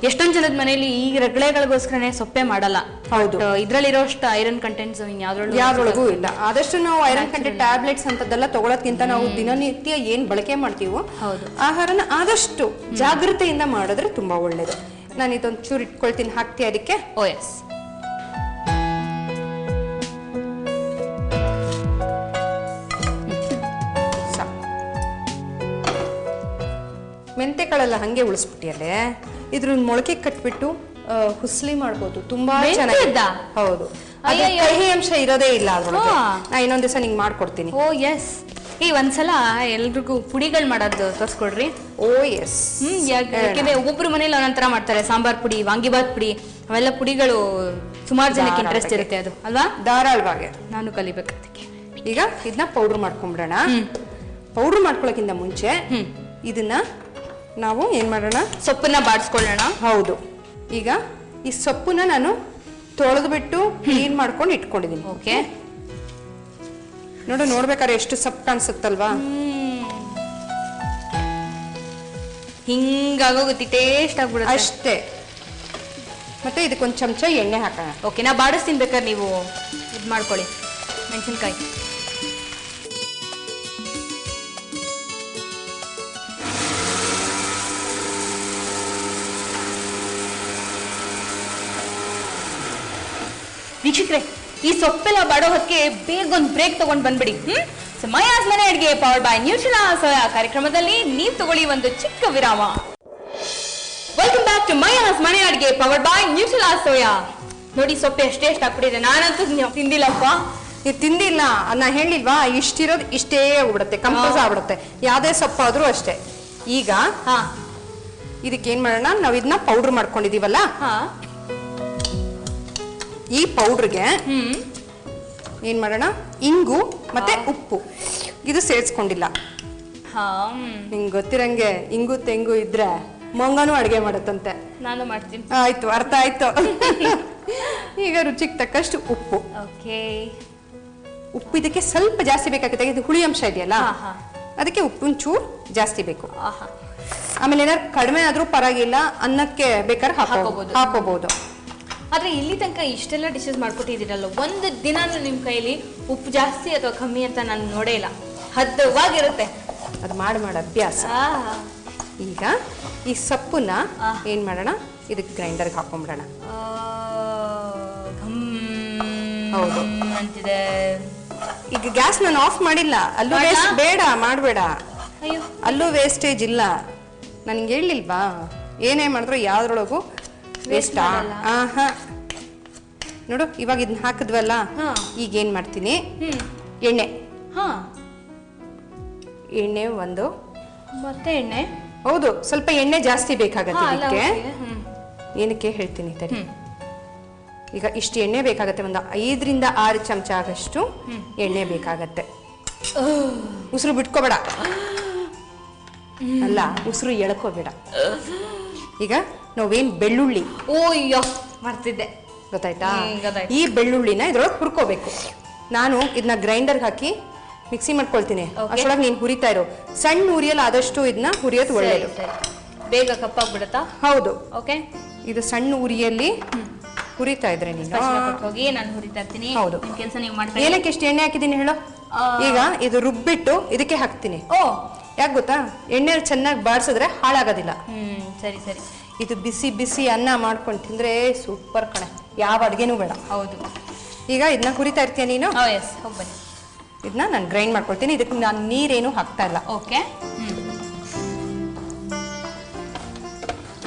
ಎಷ್ಟೊಂದ್ ಜನದ ಮನೆಯಲ್ಲಿ ಈ ರಗಳೆಗಳಿಗೋಸ್ಕರನೇ ಸೊಪ್ಪೆ ಮಾಡಲ್ಲ. ಹೌದು. ಇದ್ರಲ್ಲಿರೋಷ್ಟು ಐರನ್ ಕಂಟೆಂಟ್ಸ್ ಯಾವ್ದ್ರೊಳಗೂ ಇಲ್ಲ. ಆದಷ್ಟು ನಾವು ಐರನ್ ಕಂಟೆಂಟ್ ಟ್ಯಾಬ್ಲೆಟ್ಸ್ ಅಂತದೆಲ್ಲ ತಗೊಳೋದ್ಕಿಂತ ನಾವು ದಿನನಿತ್ಯ ಏನ್ ಬಳಕೆ ಮಾಡ್ತೀವೋ ಆಹಾರನ ಆದಷ್ಟು ಜಾಗೃತೆಯಿಂದ ಮಾಡಿದ್ರೆ ತುಂಬಾ ಒಳ್ಳೇದು. ನಾನು ಇದೊಂದು ಚೂರು ಇಟ್ಕೊಳ್ತೀನಿ, ಹಾಕ್ತೀಯ ಅದಕ್ಕೆ? ಓ ಎಸ್. ಮೆಂತೆಕಾಳೆಲ್ಲ ಹಂಗೆ ಉಳಿಸ್ಬಿಟ್ಟಿಯಲ್ಲೇ, ಇದ್ರ ಮೊಳಕೆ ಕಟ್ಬಿಟ್ಟು ಹುಸ್ಲಿ ಮಾಡ್ಬೋದು, ತುಂಬಾ ಚೆನ್ನಾಗಿ. ಹೌದು, ಕಹಿ ಅಂಶ ಇರೋದೇ ಇಲ್ಲ ಅದ್ರೊಳಗೆ. ನಾ ಇನ್ನೊಂದ್ ದಿವಸ ನಿಂಗೆ ಮಾಡ್ಕೊಡ್ತೀನಿ. ಓ ಎಸ್. ಈ ಒಂದ್ಸಲ ಎಲ್ರಿಗೂ ಪುಡಿಗಳು ಮಾಡೋದು ತೋರಿಸ್ಕೊಡ್ರಿ. ಓ ಎಸ್. ಯಾಕೆಂದ್ರೆ ಒಬ್ಬೊಬ್ರು ಮನೇಲಿ ಒಂದೊಂಥರ ಮಾಡ್ತಾರೆ, ಸಾಂಬಾರ್ ಪುಡಿ, ವಾಂಗಿಬಾತ್ ಪುಡಿ, ಅವೆಲ್ಲ ಪುಡಿಗಳು ಸುಮಾರು ಜನಕ್ಕೆ ಇಂಟ್ರೆಸ್ಟ್ ಇರುತ್ತೆ, ಅದು ಅಲ್ವಾ? ಧಾರಾಳವಾಗಿ ನಾನು ಕಲಿಬೇಕು ಅದಕ್ಕೆ. ಈಗ ಇದನ್ನ ಪೌಡರ್ ಮಾಡ್ಕೊಂಡ್ಬಿಡೋಣ. ಪೌಡರ್ ಮಾಡ್ಕೊಳಕ್ಕಿಂತ ಮುಂಚೆ ಇದನ್ನ ನಾವು ಏನ್ ಮಾಡೋಣ, ಸೊಪ್ಪನ್ನ ಬಾಡಿಸ್ಕೊಳ್ಳೋಣ. ಹೌದು. ಈಗ ಈ ಸೊಪ್ಪನ್ನ ನಾನು ತೊಳೆದ್ಬಿಟ್ಟು ಕ್ಲೀನ್ ಮಾಡ್ಕೊಂಡು ಇಟ್ಕೊಂಡಿದ್ದೀನಿ. ಓಕೆ. ನೋಡ್ಬೇಕಾದ್ರೆ ಎಷ್ಟು ಸೊಪ್ಪು ಕಾಣಿಸುತ್ತಲ್ವಾ, ಹಿಂಗಾಗೋಗುತ್ತೆ, ಟೇಸ್ಟ್ ಆಗ್ಬಿಡುತ್ತೆ ಅಷ್ಟೇ. ಮತ್ತೆ ಇದಕ್ಕೊಂದು ಚಮಚ ಎಣ್ಣೆ ಹಾಕೋಣ. ಓಕೆ, ನಾ ಬಾಡಿಸ್ತೀನಿ, ಬೇಕಾದ್ರೆ ನೀವು ಇದು ಮಾಡ್ಕೊಳ್ಳಿ. ಮೆಣಸಿನ್ಕಾಯಿ ವೀಕ್ಷಕರೇ, ಈ ಸೊಪ್ಪೆಲ್ಲ ಬಾಡೋ ಹೊತ್ತಿಗೆ ಬೇಗ ಒಂದು ಬ್ರೇಕ್ ತಗೊಂಡ್ ಬಂದ್ಬಿಡಿ. ಮಯಾಸ್ ಮನೆ ಅಡಿಗೆ ಪವರ್ಡ್ ಬೈ ನ್ಯೂಟ್ರಿಲಾ ಸೋಯಾ ಕಾರ್ಯಕ್ರಮದಲ್ಲಿ ನೀವು ತಗೊಳ್ಳಿ ಒಂದು ಚಿಕ್ಕ ವಿರಾಮ. ವೆಲ್ಕಮ್ ಬ್ಯಾಕ್ ಟು ಮಯಾಸ್ ಮನೆ ಅಡಿಗೆ ಪವರ್ಡ್ ಬೈ ನ್ಯೂಟ್ರಿಲಾ ಸೋಯಾ. ನೋಡಿ ಸೊಪ್ಪೆ ಅಷ್ಟೇ ಎಷ್ಟು ಹಾಕ್ಬಿಟ್ಟಿದೆ, ನಾನಂತೂ ತಿಂದಿಲ್ಲಪ್ಪ. ನೀವು ತಿಂದಿಲ್ಲ, ನಾ ಹೇಳಿಲ್ವಾ, ಇಷ್ಟಿರೋದು ಇಷ್ಟೇ ಆಗ್ಬಿಡುತ್ತೆ, ಕಂಪೋಸ್ ಆಗ್ಬಿಡುತ್ತೆ, ಯಾವ್ದೇ ಸೊಪ್ಪಾದ್ರೂ ಅಷ್ಟೇ. ಈಗ ಇದಕ್ಕೆ ಏನ್ ಮಾಡೋಣ, ನಾವ್ ಇದನ್ನ ಪೌಡರ್ ಮಾಡ್ಕೊಂಡಿದೀವಲ್ಲ, ಈ ಪೌಡರ್ಗೆ ಏನ್ ಮಾಡೋಣ, ಇಂಗು ಮತ್ತೆ ಉಪ್ಪು ಇದು ಸೇರಿಸ್ಕೊಂಡಿಲ್ಲ. ನಿಂಗೆ ಗೊತ್ತಿರಂಗೆ ಇಂಗು ತೆಂಗು ಇದ್ರೆ ಮಂಗನೂ ಅಡುಗೆ ಮಾಡುತ್ತಂತೆ. ನಾನು ಮಾಡ್ತೀನಿ. ಆಯ್ತು, ಅರ್ಥ ಆಯ್ತು. ಈಗ ರುಚಿಗೆ ತಕ್ಕಷ್ಟು ಉಪ್ಪು. ಉಪ್ಪು ಇದಕ್ಕೆ ಸ್ವಲ್ಪ ಜಾಸ್ತಿ ಬೇಕಾಗುತ್ತೆ, ಇದು ಹುಳಿ ಅಂಶ ಇದೆಯಲ್ಲ, ಅದಕ್ಕೆ ಉಪ್ಪಿನ ಚೂರು ಜಾಸ್ತಿ ಬೇಕು. ಆಮೇಲೆ ಏನಾದ್ರು ಕಡಿಮೆ ಆದ್ರೂ ಪರವಾಗಿಲ್ಲ, ಅನ್ನಕ್ಕೆ ಬೇಕಾದ್ರೆ ಹಾಕೋಬಹುದು. ಆದ್ರೆ ಇಲ್ಲಿ ತನಕ ಇಷ್ಟೆಲ್ಲ ಡಿಶಸ್ ಮಾಡ್ಕೊಟ್ಟಿದ್ದೀರಲ್ಲ, ಒಂದು ದಿನ ನಿಮ್ ಕೈಲಿ ಉಪ್ಪು ಜಾಸ್ತಿ ಅಥವಾ ಕಮ್ಮಿ ಅಂತ ನಾನು ನೋಡೇ ಇಲ್ಲ. ಹದ್ದವಾಗಿರುತ್ತೆ ಅದು ಮಾಡಿ ಅಭ್ಯಾಸ. ಈಗ ಈ ಸೊಪ್ಪನ್ನ ಏನ್ ಮಾಡೋಣ, ಇದಕ್ಕೆ ಗ್ರೈಂಡರ್ಗೆ ಹಾಕೊಂಡ್ಬಿಡೋಣ. ಹೌದು ಅಂತಿದೆ. ಈಗ ಗ್ಯಾಸ್ ನಾನು ಆಫ್ ಮಾಡಿಲ್ಲ, ಅಲ್ಲೂ ವೇಸ್ಟ್ ಬೇಡ ಮಾಡಬೇಡ, ಅಲ್ಲೂ ವೇಸ್ಟೇಜ್ ಇಲ್ಲ. ನನ್ಗೆ ಹೇಳಿಲ್ವಾ, ಏನೇ ಮಾಡಿದ್ರು ಯಾವ್ದ್ರೊಳಗು ವೇಸ್ಟ್. ನೋಡು, ಇವಾಗ ಇದನ್ನ ಹಾಕಿದ್ವಲ್ಲ, ಈಗ ಏನ್ ಮಾಡ್ತೀನಿ, ಎಣ್ಣೆ. ಎಣ್ಣೆ ಒಂದು, ಮತ್ತೆ ಎಣ್ಣೆ. ಹೌದು, ಸ್ವಲ್ಪ ಎಣ್ಣೆ ಜಾಸ್ತಿ ಬೇಕಾಗತ್ತೆ ಇದಕ್ಕೆ. ಏನಕ್ಕೆ ಹೇಳ್ತೀನಿ ತಡಿ. ಈಗ ಇಷ್ಟು ಎಣ್ಣೆ ಬೇಕಾಗತ್ತೆ, ಒಂದು 5 ರಿಂದ 6 ಚಮಚ ಆಗಷ್ಟು ಎಣ್ಣೆ ಬೇಕಾಗತ್ತೆ. ಉಸಿರು ಬಿಟ್ಕೋಬೇಡ, ಅಲ್ಲ ಉಸಿರು ಎಳ್ಕೋಬೇಡ. ಈಗ ನಾವೇನ್ ಬೆಳ್ಳುಳ್ಳಿ, ಮರ್ತಿದ್ದೆ, ಗೊತ್ತಾಯ್ತಾ, ಈ ಬೆಳ್ಳುಳ್ಳಿನ ಇದ್ರೊಳಗೆ ಹುರ್ಕೋಬೇಕು. ನಾನು ಇದನ್ನ ಗ್ರೈಂಡರ್ಗೆ ಹಾಕಿ ಮಿಕ್ಸಿ ಮಾಡ್ಕೊಳ್ತೀನಿ. ಅಷ್ಟೊಳಗೆ ನೀನ್ ಹುರಿತಾ ಇರೋ, ಸಣ್ಣ ಉರಿಯಲ್ಲಿ ಆದಷ್ಟು ಇದನ್ನ ಹುರಿಯೋದು ಒಳ್ಳೇದು, ಬೇಗ ಕಪ್ಪಾಗ್ಬಿಡುತ್ತಾ. ಹೌದು, ಓಕೆ. ಇದು ಸಣ್ಣ ಉರಿಯಲ್ಲಿ ಹುರಿತಾ ಇದ್ರೆ ನೀನು ಹೋಗಿ ನಾನು ಹುರಿತಾ ಇರ್ತೀನಿ. ಹೌದು, ಕೆಲಸ ನೀವು ಮಾಡ್ತೀನಿ. ಏನಕ್ಕೆ ಎಷ್ಟು ಎಣ್ಣೆ ಹಾಕಿದ್ದೀನಿ ಹೇಳೋ. ಈಗ ಇದು ರುಬ್ಬಿಟ್ಟು ಇದಕ್ಕೆ ಹಾಕ್ತೀನಿ. ಯಾಕೆ ಗೊತ್ತಾ, ಎಣ್ಣೆ ಚೆನ್ನಾಗಿ ಬಾಡಿಸಿದ್ರೆ ಹಾಳಾಗೋದಿಲ್ಲ. ಸರಿ ಸರಿ. ಇದು ಬಿಸಿ ಬಿಸಿ ಅನ್ನ ಮಾಡ್ಕೊಂಡು ತಿಂದ್ರೆ ಸೂಪರ್ ಕಣೆ, ಯಾವ ಅಡ್ಗೆನೂ ಬೇಡ. ಹೌದು. ಈಗ ಇದನ್ನ ಹುರಿತಾ ಇರ್ತೀಯ ನೀನು. ಬನ್ನಿ, ಇದನ್ನ ನಾನು ಗ್ರೈಂಡ್ ಮಾಡ್ಕೊಳ್ತೀನಿ. ಇದಕ್ಕೆ ನಾನು ನೀರೇನು ಹಾಕ್ತಾ ಇಲ್ಲ. ಓಕೆ.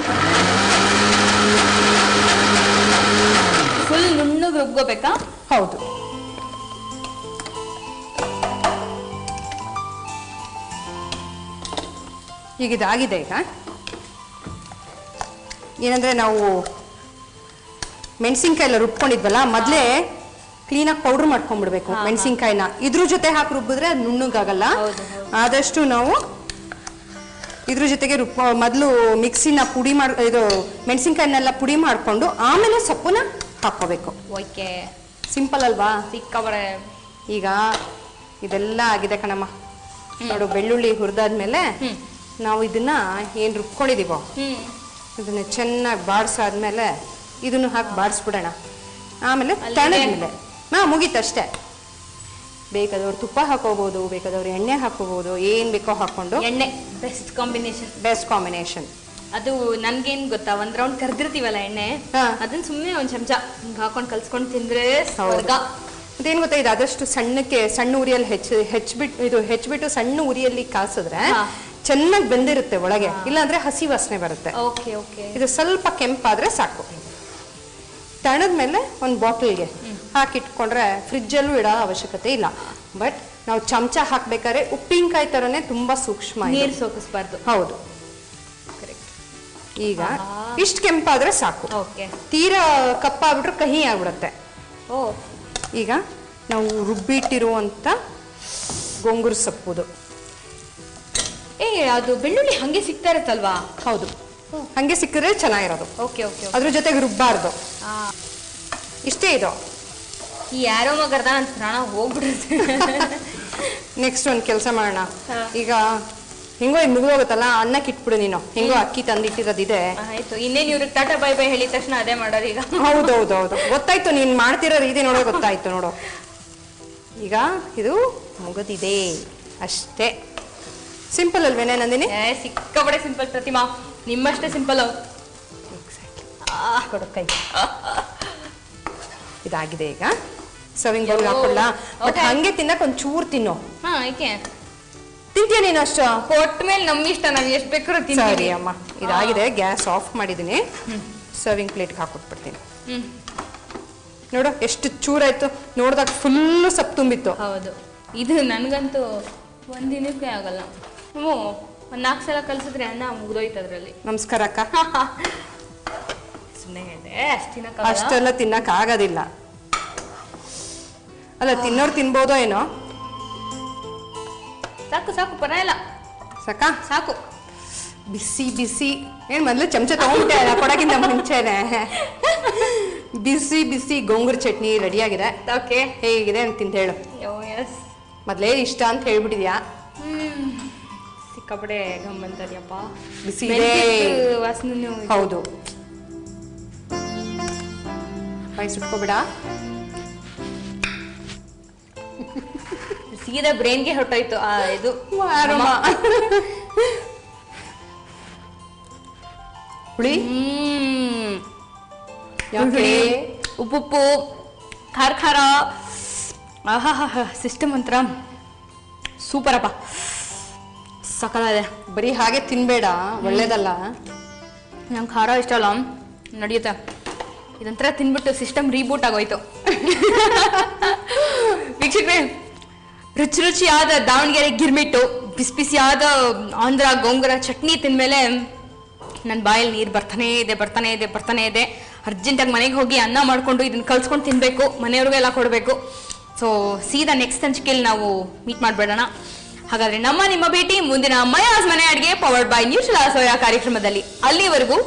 ಫುಲ್ ನುಣ್ಣಗೆ ರುಬ್ಕೋಬೇಕಾ? ಹೌದು. ಈಗ ಇದಾಗಿದೆ. ಈಗ ಏನಂದ್ರೆ ನಾವು ಮೆಣಸಿನ್ಕಾಯಿ ಎಲ್ಲ ರುಬ್ಕೊಂಡಿದ್ವಲ್ಲ, ಮೊದಲೇ ಕ್ಲೀನಾಗಿ ಪೌಡರ್ ಮಾಡ್ಕೊಂಡ್ಬಿಡ್ಬೇಕು ಮೆಣಸಿನ್ಕಾಯಿನ. ಇದ್ರ ಜೊತೆ ಹಾಕಿ ರುಬ್ಬಿದ್ರೆ ಅದು ನುಣ್ಣಗಾಗಲ್ಲ. ಆದಷ್ಟು ನಾವು ಇದ್ರ ಜೊತೆಗೆ ಮೊದಲು ಮಿಕ್ಸಿನ ಪುಡಿ ಇದು ಮೆಣಸಿನ್ಕಾಯಿನೆಲ್ಲ ಪುಡಿ ಮಾಡಿಕೊಂಡು ಆಮೇಲೆ ಸೊಪ್ಪನ್ನ ಹಾಕೋಬೇಕು. ಓಕೆ, ಸಿಂಪಲ್ ಅಲ್ವಾ? ಸಿಕ್ಕಬರೆ. ಈಗ ಇದೆಲ್ಲ ಆಗಿದೆ ಕಣಮ್ಮ. ನೋಡು, ಬೆಳ್ಳುಳ್ಳಿ ಹುರಿದಾದ್ಮೇಲೆ ನಾವು ಇದನ್ನ ಏನ್ ರುಬ್ಕೊಂಡಿದೀವೋ ಇದನ್ನ ಚೆನ್ನಾಗಿ ಬಾಡಿಸಾದ್ಮೇಲೆ ಇದನ್ನು ಹಾಕಿ ಬಾಡಿಸ್ಬಿಡೋಣ. ಆಮೇಲೆ ತಣ್ಣದ್ಮೇಲೆ ಮುಗೀತಷ್ಟೇ. ಬೇಕಾದವ್ರು ತುಪ್ಪ ಹಾಕೋಬಹುದು, ಬೇಕಾದವ್ರು ಎಣ್ಣೆ ಹಾಕೋಬಹುದು, ಏನ್ ಬೇಕೋ ಹಾಕೊಂಡು. ಎಣ್ಣೆ ಬೆಸ್ಟ್ ಕಾಂಬಿನೇಷನ್. Best combination. ಅದು ನನ್ಗೇನ್ ಗೊತ್ತಾ, ಒಂದ್ ರೌಂಡ್ ಕರ್ದಿರ್ತೀವಲ್ಲ ಎಣ್ಣೆ, ಅದನ್ನ ಸುಮ್ಮನೆ ಒಂದ್ ಚಮಚ ಹಿಂಗ್ ಹಾಕೊಂಡ್ ಕಲ್ಸ್ಕೊಂಡ್ ತಿಂದ್ರೆ ಸ್ವರ್ಗ. ಅದೇನ್ ಗೊತ್ತಾ, ಇದು ಆದಷ್ಟು ಸಣ್ಣ ಉರಿಯಲ್ಲಿ ಹೆಚ್ಚಿಬಿಟ್ಟು ಸಣ್ಣ ಉರಿಯಲ್ಲಿ ಕಾಸಿದ್ರೆ ಚೆನ್ನಾಗಿ ಬೆಂದಿರುತ್ತೆ ಒಳಗೆ, ಇಲ್ಲಾಂದ್ರೆ ಹಸಿ ವಾಸನೆ ಬರುತ್ತೆ. ಇದು ಸ್ವಲ್ಪ ಕೆಂಪಾದ್ರೆ ಸಾಕು. ತಣದ್ಮೇಲೆ ಒಂದು ಬಾಟಲ್ಗೆ ಹಾಕಿಟ್ಕೊಂಡ್ರೆ ಫ್ರಿಜ್ಜಲ್ಲೂ ಇಡೋ ಅವಶ್ಯಕತೆ ಇಲ್ಲ. ಬಟ್ ನಾವು ಚಮಚ ಹಾಕ್ಬೇಕಾದ್ರೆ ಉಪ್ಪಿನಕಾಯಿ ತರನೇ ತುಂಬಾ ಸೂಕ್ಷ್ಮ, ನೀರು ಸೋಕಿಸ್ಬಾರ್ದು. ಹೌದು, ಈಗ ಇಷ್ಟು ಕೆಂಪಾದ್ರೆ ಸಾಕು. ತೀರಾ ಕಪ್ಪಾಗ್ಬಿಟ್ರೆ ಕಹಿ ಆಗ್ಬಿಡುತ್ತೆ. ಈಗ ನಾವು ರುಬ್ಬಿಟ್ಟಿರುವಂತ ಗೊಂಗುರು ಸೊಪ್ಪುದು. ಅದು ಬೆಳ್ಳುಳ್ಳಿ ಹಂಗೆ ಸಿಗ್ತಾ ಇರುತ್ತಲ್ವಾ? ಹೌದು, ಹಂಗೆ ಸಿಕ್ಕಿದ್ರೆ ಚೆನ್ನಾಗಿರೋದು. ಅದ್ರ ಜೊತೆಗೆ ರುಬ್ಬಾರ್ದು. ಇಷ್ಟೇ ಇದು. ಈ ಯಾರೋ ಮಗರ್ದ ಅಂತ ಪ್ರಾಣ ಹೋಗ್ಬಿಡುತ್ತೆ. ನೆಕ್ಸ್ಟ್ ಒಂದು ಕೆಲಸ ಮಾಡೋಣ. ಈಗ ಹೆಂಗೋ ಇದು ಮುಗಿದೋಗುತ್ತಲ್ಲ, ಅನ್ನಕ್ಕೆ ಇಟ್ಬಿಡು ನೀನು. ಹೆಂಗೋ ಅಕ್ಕಿ ತಂದಿಟ್ಟಿರೋದಿದೆ. ಆಯ್ತು, ಇನ್ನೇನು ಇವ್ರಿಗೆ ಟಾಟಾ ಬೈ ಬೈ ಹೇಳಿದ ತಕ್ಷಣ ಅದೇ ಮಾಡೋದು ಈಗ. ಹೌದೌದೌದು, ಗೊತ್ತಾಯ್ತು. ನೀನ್ ಮಾಡ್ತಿರೋ ರೀತಿ ನೋಡೋ ಗೊತ್ತಾಯ್ತು ನೋಡು. ಈಗ ಇದು ಮುಗಿದಿದೆ ಅಷ್ಟೇ. ಸಿಂಪಲ್ ಅಲ್ವೇನೆ ನಂದಿನಿ? ಸಿಕ್ಕಾಪಟ್ಟೆ ಸಿಂಪಲ್ ಪ್ರತಿಮಾ, ನಿಮ್ಮಷ್ಟೇ ಸಿಂಪಲ್. ಕೊಡು ಕೈ. ಇದಾಗಿದೆ ಈಗ ಸರ್ವಿಂಗ್ ಬೌಲ್ ಹಾಕೊಳ್ಳ. ಬಟ್ ಹಂಗೆ ತಿನ್ನಕ್ ಒಂದ್ ಚೂರ್ ತಿನ್ನು. ಹಾ ಏಕೆ ತಿಂತೀಯ ನೀನು ಅಷ್ಟು? ಕೊಟ್ಟ ಮೇಲೆ ನಮ್ಮ ಇಷ್ಟ, ನಾವ್ ಎಷ್ಟ್ ಬೇಕಾದ್ರೂ ತಿಂತೀವಿ. ಸರಿ ಅಮ್ಮ, ಇದಾಗಿದೆ. ಗ್ಯಾಸ್ ಆಫ್ ಮಾಡಿದೀನಿ. ಸರ್ವಿಂಗ್ ಪ್ಲೇಟ್ಗೆ ಹಾಕೊಟ್ಬಿಡ್ತೀನಿ. ನೋಡು ಎಷ್ಟು ಚೂರಾಯ್ತು. ನೋಡ್ದಾಗ ಫುಲ್ಲು ಸಪ್ ತುಂಬಿತ್ತು. ಹೌದು, ಇದು ನನ್ಗಂತೂ ಒಂದಿನಕ್ಕೆ ಆಗಲ್ಲ. ಹ್ಞೂ, ಒಂದ್ 4 ಸಲ ಕಲ್ಸಿದ್ರೆ ಅನ್ನ ಮುಗ್ದೋಯ್ತು ಅದ್ರಲ್ಲಿ. ನಮಸ್ಕಾರ ಅಕ್ಕ. ಸುಮ್ಮನೆ ಹೇಳಿದೆ, ಅಷ್ಟೆಲ್ಲ ತಿನ್ನಕ್ ಆಗೋದಿಲ್ಲ. ಅಲ್ಲ, ತಿನ್ನೋರು ತಿನ್ಬೋದೋ ಏನೋ. ಸಾಕು ಸಾಕು, ಪರವಾಗಿಲ್ಲ, ಸಾಕಾ? ಸಾಕು. ಬಿಸಿ ಬಿಸಿ ಏನ್ ಮೊದ್ಲು ಚಮಚ ತಗೊಂಡ್ಬಿಟ್ಟೆ ಕೊಡಗಿಂತ ಮುಂಚೆನೆ. ಬಿಸಿ ಬಿಸಿ ಗೋಂಗೂರ ಚಟ್ನಿ ರೆಡಿ ಆಗಿದೆ. ಓಕೆ, ಹೇಗಿದೆ ಅಂತ ತಿಂದು ಹೇಳು. ಎಸ್, ಮೊದ್ಲೇ ಇಷ್ಟ ಅಂತ ಹೇಳ್ಬಿಟ್ಟಿದ್ಯಾ? ಸಿಕ್ಕಾಪಡೆ ಗಮ್ಮಂತರಿಯಪ್ಪ. ಬಿಸಿ ಇದೆ. ವಾಸನೆ. ಹೌದು, ಬಾಯಿ ಸುಟ್ಕೋಬೇಡ. ಸೀದಾ ಬ್ರೈನ್ಗೆ ಹೊಟ್ಟೋಯ್ತು ಇದು ಹುಳಿ. ಉಪ್ಪು ಖಾರ ಖಾರ. ಆಹಾ, ಸಿಸ್ಟಮ್ ಅಂತರ ಸೂಪರ್ ಅಪ್ಪ, ಸಕಲಾಗಿದೆ. ಬರೀ ಹಾಗೆ ತಿನ್ಬೇಡ, ಒಳ್ಳೇದಲ್ಲ. ನಂಗೆ ಖಾರ ಇಷ್ಟ ಅಲ್ಲ, ನಡೆಯುತ್ತೆ. ಇದೊಂಥರ ತಿನ್ಬಿಟ್ಟು ಸಿಸ್ಟಮ್ ರೀಬೂಟ್ ಆಗೋಯ್ತು. ವೀಕ್ಷಕರೇ, ರುಚಿ ರುಚಿಯಾದ ದಾವಣಗೆರೆ ಗಿರ್ಮಿಟ್ಟು, ಬಿಸಿ ಬಿಸಿಯಾದ ಆಂಧ್ರ ಗೋಂಗೂರ ಚಟ್ನಿ ತಿಂದ್ಮೇಲೆ ನನ್ನ ಬಾಯಲ್ಲಿ ನೀರು ಬರ್ತಾನೆ ಇದೆ. ಅರ್ಜೆಂಟಾಗಿ ಮನೆಗೆ ಹೋಗಿ ಅನ್ನ ಮಾಡಿಕೊಂಡು ಇದನ್ನ ಕಲ್ಸ್ಕೊಂಡು ತಿನ್ನಬೇಕು, ಮನೆಯವ್ರಿಗೆಲ್ಲ ಕೊಡಬೇಕು. ಸೊ ಸೀದಾ ನೆಕ್ಸ್ಟ್ ಸಂಚಿಕೆಯಲ್ಲಿ ನಾವು ಮೀಟ್ ಮಾಡಿಬಿಡೋಣ. ಹಾಗಾದ್ರೆ ನಿಮ್ಮ ಭೇಟಿ ಮುಂದಿನ ಮಯಾಸ್ ಮನೆ ಅಡಿಗೆ ಪವರ್ಡ್ ಬೈ ನ್ಯೂಟ್ರೆಲಾ ಸೋಯಾ ಕಾರ್ಯಕ್ರಮದಲ್ಲಿ. ಅಲ್ಲಿವರೆಗೂ